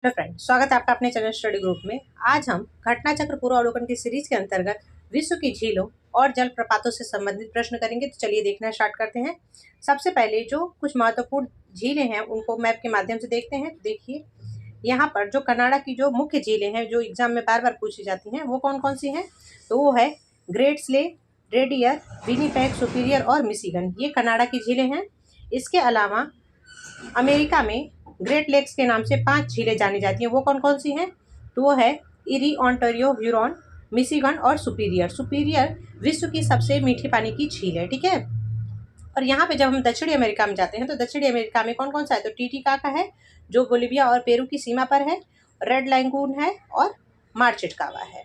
Hello friend, स्वागत है आपका अपने चैनल स्टडी ग्रुप में। आज हम घटना चक्र पूर्वावलोकन की सीरीज के अंतर्गत विश्व की झीलों और जलप्रपातों से संबंधित प्रश्न करेंगे। तो चलिए देखना स्टार्ट करते हैं। सबसे पहले जो कुछ महत्वपूर्ण झीलें हैं उनको मैप के माध्यम से देखते हैं। देखिए यहाँ पर जो कनाडा की जो मुख्य झीलें हैं जो एग्जाम में बार बार पूछी जाती हैं वो कौन कौन सी हैं, तो वो है ग्रेट स्लेव, रेडियर, विनिपेग, सुपीरियर और मिशिगन। ये कनाडा की झीलें हैं। इसके अलावा अमेरिका में ग्रेट लेक्स के नाम से 5 झीलें जानी जाती हैं। वो कौन कौन सी हैं, तो वो है इरी, ओंटारियो, ह्यूरॉन, मिशिगन और सुपीरियर। सुपीरियर विश्व की सबसे मीठी पानी की झील है, ठीक है। और यहाँ पे जब हम दक्षिणी अमेरिका में जाते हैं तो दक्षिणी अमेरिका में कौन कौन सा है, तो टीटीकाका है जो बोलिविया और पेरू की सीमा पर है, रेड लैगून है और मार्चिटकावा है।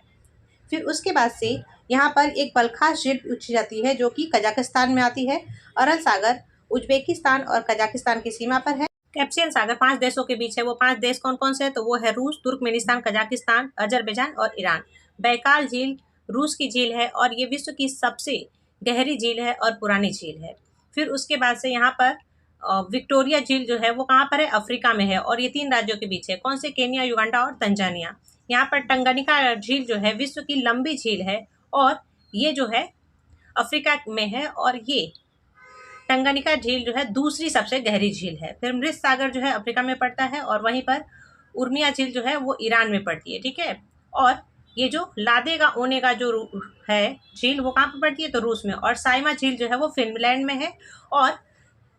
फिर उसके बाद से यहाँ पर एक बलखास झील पूछी जाती है जो कि कजाकिस्तान में आती है। अरल सागर उज्बेकिस्तान और कजाकिस्तान की सीमा पर है। कैस्पियन सागर 5 देशों के बीच है। वो 5 देश कौन कौन से हैं, तो वो है रूस, तुर्कमेनिस्तान, कजाकिस्तान, अजरबैजान और ईरान। बैकाल झील रूस की झील है और ये विश्व की सबसे गहरी झील है और पुरानी झील है। फिर उसके बाद से यहाँ पर विक्टोरिया झील जो है वो कहाँ पर है, अफ्रीका में है और ये 3 राज्यों के बीच है। कौन से, केन्या, युगांडा और तंजानिया। यहाँ पर टंगानिका झील जो है विश्व की लंबी झील है और ये जो है अफ्रीका में है और ये टंगानिका झील जो है दूसरी सबसे गहरी झील है। फिर मृत सागर जो है अफ्रीका में पड़ता है और वहीं पर उर्मिया झील जो है वो ईरान में पड़ती है, ठीक है। और ये जो लादेगा ओनेगा जो है झील वो कहाँ पर पड़ती है, तो रूस में। और साइमा झील जो है वो फिनलैंड में है और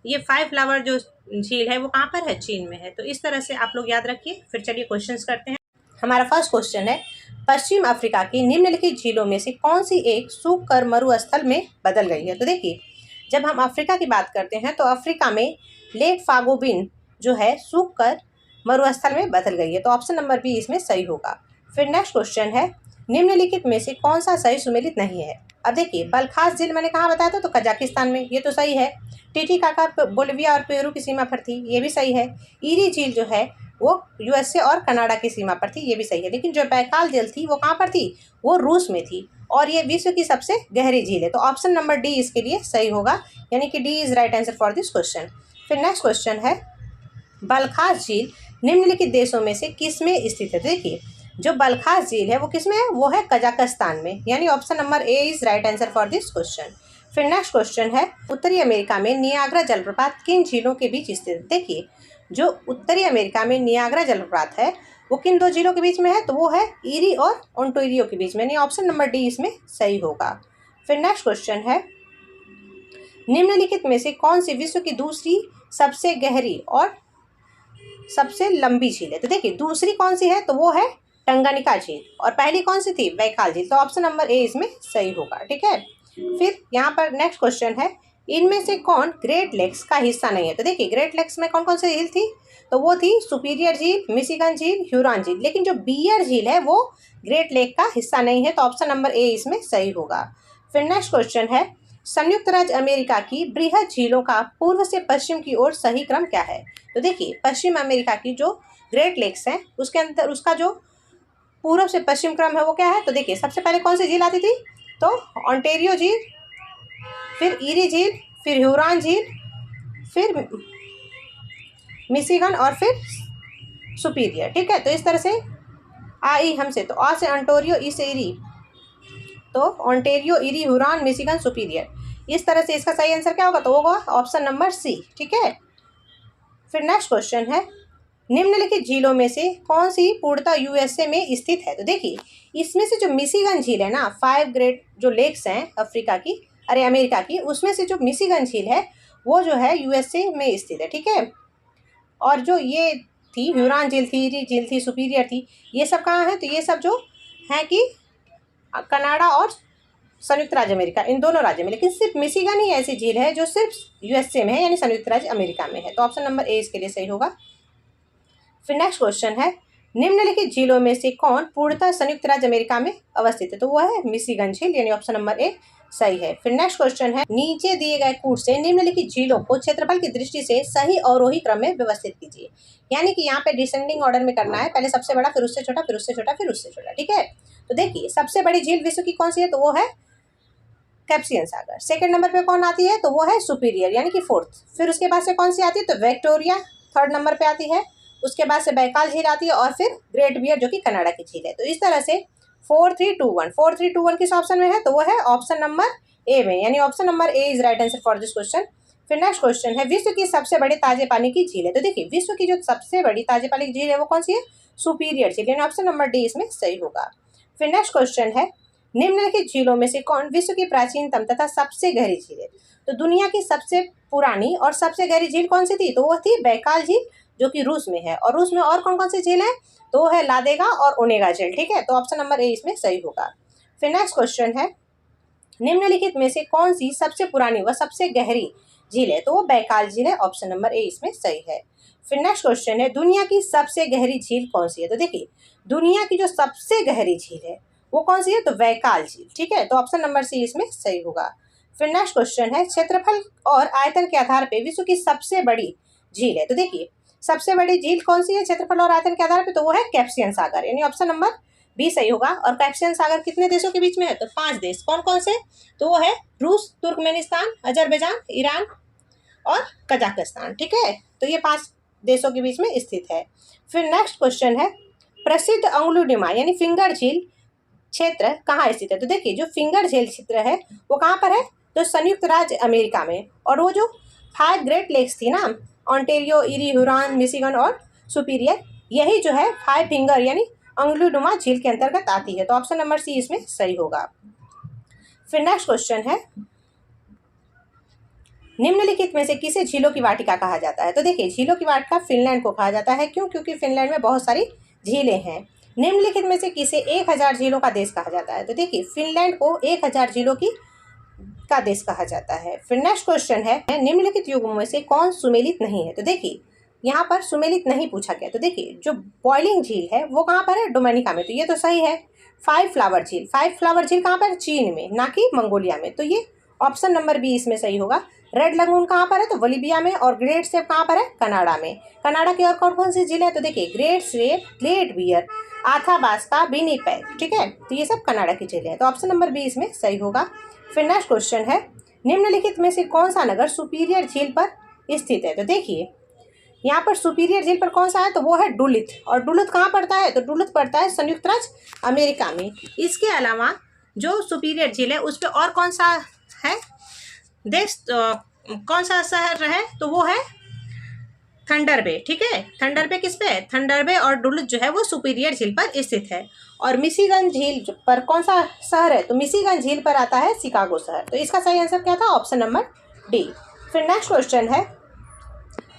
ये 5 फ्लावर जो झील है वो कहाँ पर है, चीन में है। तो इस तरह से आप लोग याद रखिए। फिर चलिए क्वेश्चंस करते हैं। हमारा फर्स्ट क्वेश्चन है, पश्चिम अफ्रीका की निम्नलिखित झीलों में से कौन सी एक सूख कर मरुस्थल में बदल गई है। तो देखिए जब हम अफ्रीका की बात करते हैं तो अफ्रीका में लेक फागोबिन जो है सूख कर मरुस्थल में बदल गई है, तो ऑप्शन नंबर बी इसमें सही होगा। फिर नेक्स्ट क्वेश्चन है, निम्नलिखित में से कौन सा सही सुमेलित नहीं है। अब देखिए बलखास झील मैंने कहाँ बताया था, तो कजाकिस्तान में, ये तो सही है। टीटीकाका बोलिविया और पेरू की सीमा पर थी, ये भी सही है। ईरी झील जो है वो यूएसए और कनाडा की सीमा पर थी, ये भी सही है। लेकिन जो बैकाल झील थी वो कहाँ पर थी, वो रूस में थी और ये विश्व की सबसे गहरी झील है। तो ऑप्शन नंबर डी इसके लिए सही होगा, यानी कि D is right answer for this question. फिर नेक्स्ट क्वेश्चन है, बलखास झील निम्नलिखित देशों में से किस में स्थित है। देखिए जो बलखास झील है वो किस में है, वो है कजाकिस्तान में, यानी option number A is right answer for this question. फिर नेक्स्ट क्वेश्चन है, उत्तरी अमेरिका में नियाग्रा जलप्रपात किन झीलों के बीच स्थित है। देखिए जो उत्तरी अमेरिका में नियाग्रा जलप्रपात है वो किन 2 झीलों के बीच में है, तो वो है ईरी और ओंटारियो के बीच में, यानी ऑप्शन नंबर डी इसमें सही होगा। फिर नेक्स्ट क्वेश्चन है, निम्नलिखित में से कौन सी विश्व की दूसरी सबसे गहरी और सबसे लंबी झील है। तो देखिए दूसरी कौन सी है, तो वो है टंगानिका झील और पहली कौन सी थी, बैकाल झील। तो ऑप्शन नंबर ए इसमें सही होगा, ठीक है। फिर यहाँ पर नेक्स्ट क्वेश्चन है, इनमें से कौन ग्रेट लेक्स का हिस्सा नहीं है। तो देखिए ग्रेट लेक्स में कौन कौन सी झील थी, तो वो थी सुपीरियर झील, मिशिगन झील, ह्यूरॉन झील। लेकिन जो बियर झील है वो ग्रेट लेक का हिस्सा नहीं है, तो ऑप्शन नंबर ए इसमें सही होगा। फिर नेक्स्ट क्वेश्चन है, संयुक्त राज्य अमेरिका की बृहद झीलों का पूर्व से पश्चिम की ओर सही क्रम क्या है। तो देखिए पश्चिम अमेरिका की जो ग्रेट लेक्स हैं उसके अंदर उसका जो पूर्व से पश्चिम क्रम है वो क्या है, तो देखिए सबसे पहले कौन सी झील आती थी, तो ओंटारियो झील, फिर ईरी झील, फिर ह्यूरॉन झील, फिर मिशिगन और फिर सुपीरियर, ठीक है। तो इस तरह से आई हमसे, तो आ से ओंटारियो, ई से ईरी, तो Ontario, eerie, Huron, Michigan, superior. इस तरह से इसका सही आंसर क्या होगा, तो होगा ऑप्शन नंबर सी, ठीक है। फिर नेक्स्ट क्वेश्चन है, निम्नलिखित झीलों में से कौन सी पूर्णतः यूएसए में स्थित है। तो देखिए इसमें से जो मिशिगन झील है ना, 5 ग्रेट जो लेक्स हैं अफ्रीका की, अमेरिका की, उसमें से जो मिशिगन झील है वो जो है यूएसए में स्थित है, ठीक है। और जो ये थी ह्यूरॉन झील थी, ईरी झील थी, सुपीरियर थी, ये सब कहाँ है, तो ये सब जो है कि कनाडा और संयुक्त राज्य अमेरिका, इन दोनों राज्यों में। लेकिन सिर्फ मिशिगन ही ऐसी झील है जो सिर्फ यूएसए में है, यानी संयुक्त राज्य अमेरिका में है, तो ऑप्शन नंबर ए इसके लिए सही होगा। फिर नेक्स्ट क्वेश्चन है, निम्नलिखित झीलों में से कौन पूर्णतः संयुक्त राज्य अमेरिका में अवस्थित है, तो वो है मिशिगन झील, यानी ऑप्शन नंबर ए सही है। फिर नेक्स्ट क्वेश्चन है, नीचे दिए गए कूट से निम्नलिखित झीलों को क्षेत्रफल की दृष्टि से सही अवरोही क्रम में व्यवस्थित कीजिए। यानी कि यहाँ पे डिसेंडिंग ऑर्डर में करना है, पहले सबसे बड़ा, फिर उससे छोटा, फिर उससे छोटा, फिर उससे छोटा, ठीक है। तो देखिए सबसे बड़ी झील विश्व की कौन सी है, तो वो है कैस्पियन सागर। सेकंड नंबर पे कौन आती है, तो वो है सुपीरियर, यानी कि 4th। फिर उसके बाद से कौन सी आती है, तो विक्टोरिया 3rd नंबर पे आती है। उसके बाद से बैकाल झील आती है और फिर ग्रेट बियर जो कि कनाडा की झील है। तो इस तरह से 4321 किस ऑप्शन में है, तो वो है ऑप्शन नंबर ए में, यानी option number A is right answer for this question. फिर नेक्स्ट क्वेश्चन है विश्व की सबसे बड़ी ताजे पानी की झील है। तो देखिए विश्व की जो सबसे बड़ी ताजे पानी की झील है वो कौन सी है, सुपीरियर झील, यानी ऑप्शन नंबर डी इसमें सही होगा। फिर नेक्स्ट क्वेश्चन है निम्नलिखित झीलों में से कौन विश्व की प्राचीनतम तथा सबसे गहरी झील है। तो दुनिया की सबसे पुरानी और सबसे गहरी झील कौन सी थी, तो वो थी बैकाल झील जो कि रूस में है। और रूस में और कौन कौन सी झील है, तो वो है लादेगा और ओनेगा झील, ठीक है। तो ऑप्शन नंबर ए इसमें सही होगा। फिर नेक्स्ट क्वेश्चन है निम्नलिखित में से कौन सी सबसे पुरानी व सबसे गहरी झील है, तो वो बैकाल झील है, ऑप्शन नंबर ए इसमें सही है। फिर नेक्स्ट क्वेश्चन है दुनिया की सबसे गहरी झील कौन सी है। तो देखिए दुनिया की जो सबसे गहरी झील है वो कौन सी है, तो बैकाल झील, ठीक है। तो ऑप्शन नंबर सी इसमें सही होगा। फिर नेक्स्ट क्वेश्चन है क्षेत्रफल और आयतन के आधार पर विश्व की सबसे बड़ी झील है। तो देखिए सबसे बड़ी झील कौन सी है क्षेत्रफल और आयतन के आधार पर, तो वो है कैस्पियन सागर, यानी ऑप्शन नंबर बी सही होगा। और कैस्पियन सागर कितने देशों के बीच में है, तो 5 देश, कौन कौन से, तो वो है रूस, तुर्कमेनिस्तान, अजरबैजान, ईरान और कजाकिस्तान, ठीक है। तो ये 5 देशों के बीच में स्थित है। फिर नेक्स्ट क्वेश्चन है प्रसिद्ध अंगुलिडीमा यानी फिंगर झील क्षेत्र कहाँ स्थित है। तो देखिए जो फिंगर झील क्षेत्र है वो कहाँ पर है, तो संयुक्त राज्य अमेरिका में। और वो जो 5 ग्रेट लेक्स थी ना, ऑन्टेरियो, इरी, हुरॉन, मिशिगन और सुपीरियर, यही जो है 5 फिंगर यानी अंगुलिडीमा झील के अंतर्गत आती है। तो ऑप्शन नंबर सी इसमें सही होगा। फिर नेक्स्ट क्वेश्चन है निम्नलिखित में से किसे झीलों की वाटिका कहा जाता है। तो देखिए झीलों की वाटिका फिनलैंड को कहा जाता है, क्यों, क्योंकि फिनलैंड में बहुत सारी झीलें हैं। निम्नलिखित में से किसे 1000 झीलों का देश कहा जाता है। तो देखिए फिनलैंड को 1000 झीलों का देश कहा जाता है। फिर नेक्स्ट क्वेश्चन है निम्नलिखित युग्मों में से कौन सुमेलित नहीं है। तो देखिए यहाँ पर सुमेलित नहीं पूछा गया। तो देखिए जो बॉइलिंग झील है वो कहाँ पर है, डोमिनिका में, तो ये तो सही है। 5 फ्लावर झील कहाँ पर, चीन में, ना कि मंगोलिया में, तो ये ऑप्शन नंबर बी इसमें सही होगा। रेड लगून कहाँ पर है, तो बोलिविया में। और ग्रेट स्वेप कहाँ पर है, कनाडा में। कनाडा की और कौन कौन सी झील है, तो देखिए great slave, great bear, Athabasca, Winnipeg, ठीक है। तो ये सब कनाडा की झील है, तो ऑप्शन नंबर बी इसमें सही होगा। फिर नेक्स्ट क्वेश्चन है निम्नलिखित में से कौन सा नगर सुपीरियर झील पर स्थित है। तो देखिए यहाँ पर सुपीरियर झील पर कौन सा है, तो वो है डुलिथ। और डुलिथ कहाँ पड़ता है, तो डुलिथ पड़ता है संयुक्त राज्य अमेरिका में। इसके अलावा जो सुपीरियर झील है उस पर और कौन सा है देश, कौन सा शहर है, तो वो है थंडर बे, ठीक है। थंडर बे किस पे है, थंडर बे और डुलिथ जो है वो सुपीरियर झील पर स्थित है। और मिशिगन झील पर कौन सा शहर है, तो मिशिगन झील पर आता है शिकागो शहर। तो इसका सही आंसर क्या था, ऑप्शन नंबर डी। फिर नेक्स्ट क्वेश्चन है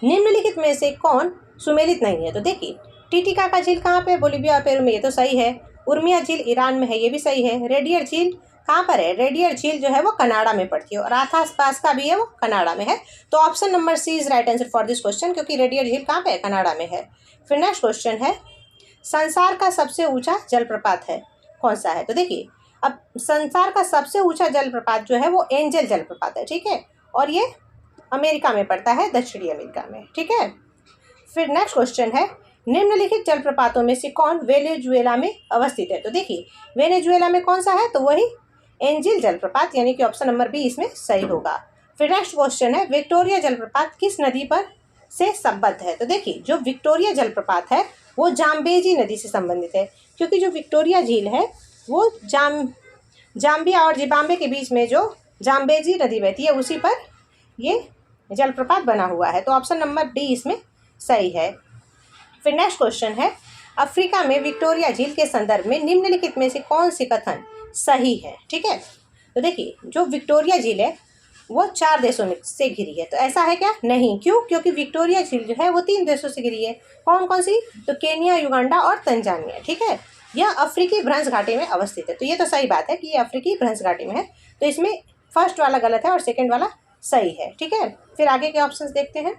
निम्नलिखित में से कौन सुमेलित नहीं है। तो देखिए टिटिका का झील कहाँ पे, बोलिविया और पेरू में, ये तो सही है। उर्मिया झील ईरान में है, ये भी सही है। रेडियर झील कहाँ पर है, रेडियर झील जो है वो कनाडा में पड़ती है। और आथाबास्का का भी है, वो कनाडा में है। तो option number C is right answer for this question, क्योंकि रेडियर झील कहाँ पे है, कनाडा में है। फिर नेक्स्ट क्वेश्चन है संसार का सबसे ऊंचा जलप्रपात है कौन सा है। तो देखिए अब संसार का सबसे ऊंचा जलप्रपात जो है वो एंजल जलप्रपात है, ठीक है। और ये अमेरिका में पड़ता है, दक्षिणी अमेरिका में, ठीक है। फिर नेक्स्ट क्वेश्चन है निम्नलिखित जलप्रपातों में से कौन वेनेजुएला में अवस्थित है। तो देखिए वेनेजुएला में कौन सा है, तो वही एंजल जलप्रपात, यानी कि ऑप्शन नंबर बी इसमें सही होगा। फिर नेक्स्ट क्वेश्चन है विक्टोरिया जलप्रपात किस नदी पर से संबद्ध है। तो देखिए जो विक्टोरिया जलप्रपात है वो जाम्बेजी नदी से संबंधित है, क्योंकि जो विक्टोरिया झील है वो जाम्बिया और जिम्बाब्वे के बीच में जो जाम्बेजी नदी बहती है उसी पर ये जलप्रपात बना हुआ है। तो ऑप्शन नंबर डी इसमें सही है। फिर नेक्स्ट क्वेश्चन है अफ्रीका में विक्टोरिया झील के संदर्भ में निम्नलिखित में से कौन सी कथन सही है, ठीक है। तो देखिए जो विक्टोरिया झील है वो 4 देशों में से घिरी है, तो ऐसा है क्या, नहीं, क्यों, क्योंकि विक्टोरिया झील जो है वो 3 देशों से घिरी है। कौन कौन सी, तो केनिया, युगांडा और तंजानिया, ठीक है। यह अफ्रीकी भ्रंश घाटी में अवस्थित है, तो ये तो सही बात है कि ये अफ्रीकी भ्रंश घाटी में है। तो इसमें फर्स्ट वाला गलत है और सेकेंड वाला सही है, ठीक है। फिर आगे के ऑप्शंस देखते हैं।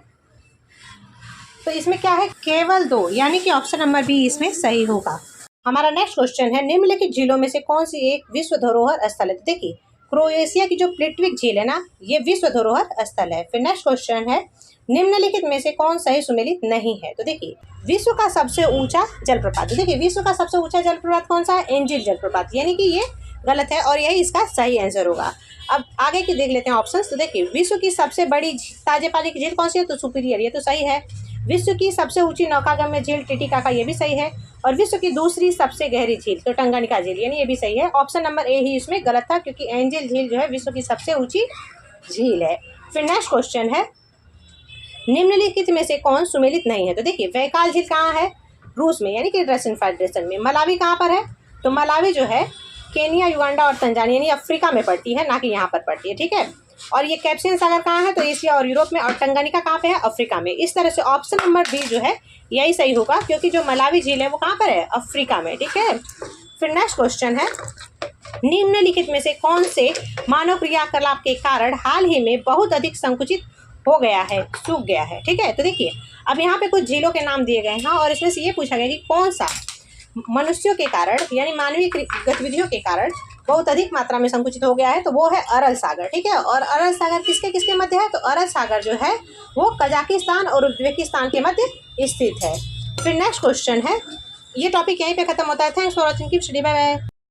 तो इसमें क्या है, केवल 2, यानी कि ऑप्शन नंबर बी इसमें सही होगा। हमारा नेक्स्ट क्वेश्चन है निम्नलिखित झीलों में से कौन सी एक विश्व धरोहर स्थल है। तो देखिए क्रोएशिया की जो प्लिट्विक झील है ना, ये विश्व धरोहर स्थल है। फिर नेक्स्ट क्वेश्चन है निम्नलिखित में से कौन सही सुमेलित नहीं है। तो देखिए विश्व का सबसे ऊंचा जलप्रपात, तो देखिए विश्व का सबसे ऊंचा जलप्रपात कौन सा है, एंजिल जलप्रपात, यानी कि ये गलत है और यही इसका सही आंसर होगा। अब आगे की देख लेते हैं ऑप्शंस। तो देखिए विश्व की सबसे बड़ी ताजे पानी की झील कौन सी है, तो सुपीरियर, ये तो सही है। विश्व की सबसे ऊंची नौकागम्य झील टिटिकाका, ये भी सही है। और विश्व की दूसरी सबसे गहरी झील तो टंगानिका झील, यानी ये भी सही है। ऑप्शन नंबर ए ही इसमें गलत था, क्योंकि एंजल झील जो है विश्व की सबसे ऊंची झील है। फिर नेक्स्ट क्वेश्चन है, निम्नलिखित में से कौन सुमेलित नहीं है? तो देखिए, बैकाल झील कहाँ है? रूस में, यानी कि रशियन फेडरेशन में। मलावी कहाँ पर है? तो मलावी जो है केनिया, युगांडा और तंजानिया यानी अफ्रीका में पड़ती है, ना कि यहाँ पर पड़ती है, ठीक है। और ये कैप्सियन सागर कहाँ है? तो एशिया और यूरोप में। और टंगानिका कहाँ पे है? अफ्रीका में। इस तरह से ऑप्शन नंबर बी जो है यही सही होगा, क्योंकि जो मलावी झील है वो कहाँ पर है? अफ्रीका में, ठीक है। फिर नेक्स्ट क्वेश्चन है, निम्नलिखित में से कौन से मानव क्रियाकलाप के कारण हाल ही में बहुत अधिक संकुचित हो गया है, सूख गया है, ठीक है। तो देखिए, अब यहाँ पे कुछ झीलों के नाम दिए गए हैं और इसमें से ये पूछा गया कि कौन सा मनुष्यों के कारण यानी मानवीय गतिविधियों के कारण बहुत अधिक मात्रा में संकुचित हो गया है। तो वो है अरल सागर, ठीक है। और अरल सागर किसके किसके मध्य है? तो अरल सागर जो है वो कजाकिस्तान और उज्बेकिस्तान के मध्य स्थित है। फिर नेक्स्ट क्वेश्चन है, ये टॉपिक यहीं पे खत्म होता है। Thanks for watching, keep study, bye bye.